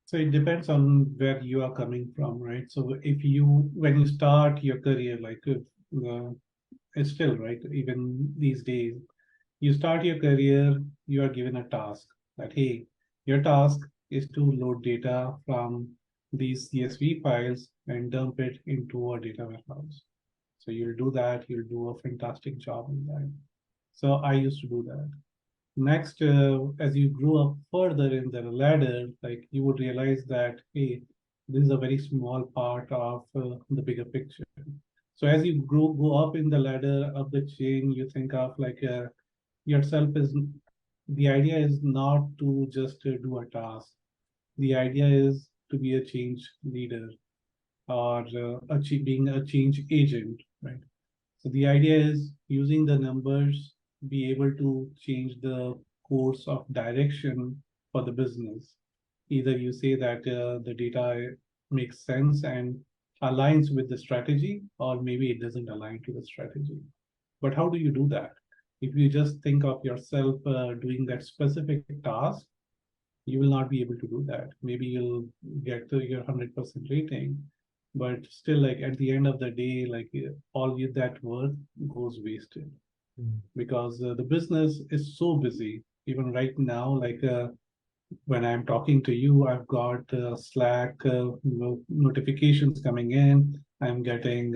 So it depends on where you are coming from, right? So if you, when you start your career, like it's still right, even these days, you start your career, you are given a task that, hey, your task is to load data from these CSV files and dump it into a data warehouse. So you'll do that, you'll do a fantastic job in that. So I used to do that. Next, as you grow up further in the ladder, like you would realize that, hey, this is a very small part of the bigger picture. So as you go up in the ladder of the chain, you think of like yourself is, the idea is not to just do a task. The idea is to be a change leader or being a change agent, right? So the idea is using the numbers, be able to change the course of direction for the business. Either you say that the data makes sense and aligns with the strategy, or maybe it doesn't align to the strategy. But how do you do that? If you just think of yourself doing that specific task, you will not be able to do that. Maybe you'll get to your 100% rating, but still, like at the end of the day, like all that work goes wasted because the business is so busy. Even right now, like when I'm talking to you, I've got Slack notifications coming in. I'm getting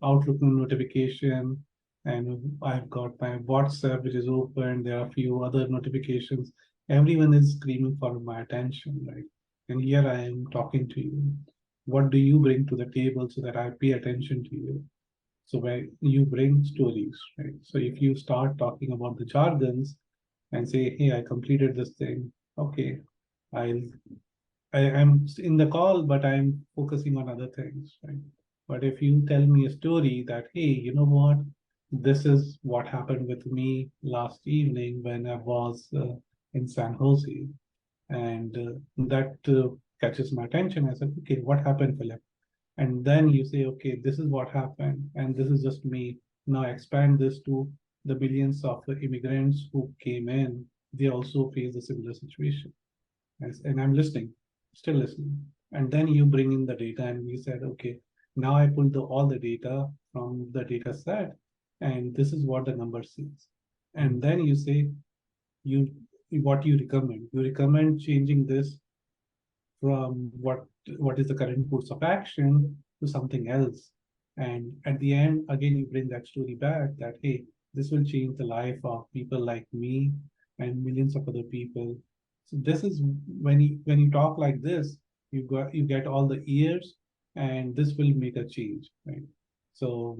Outlook notification, and I've got my WhatsApp which is open. There are a few other notifications. Everyone is screaming for my attention, right? And here I am talking to you. What do you bring to the table so that I pay attention to you? So where you bring stories, right? So if you start talking about the jargons and say, hey, I completed this thing. Okay, I'll I'm in the call, but I'm focusing on other things, right? But if you tell me a story that, hey, you know what, this is what happened with me last evening when I was in San Jose, and that catches my attention. I said, okay, what happened, Philip? And then you say, okay, this is what happened, and this is just me. Now expand this to the billions of immigrants who came in. They also face a similar situation. Yes, and I'm listening, still listening. And then you bring in the data and you said, okay, now I pulled all the data from the data set, and this is what the number says. And then you say, you what you recommend. You recommend changing this from what is the current course of action to something else. And at the end, again, you bring that story back that, hey, this will change the life of people like me and millions of other people. So this is when you talk like this, you get all the ears, and this will make a change, right? So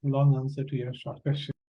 long answer to your short question.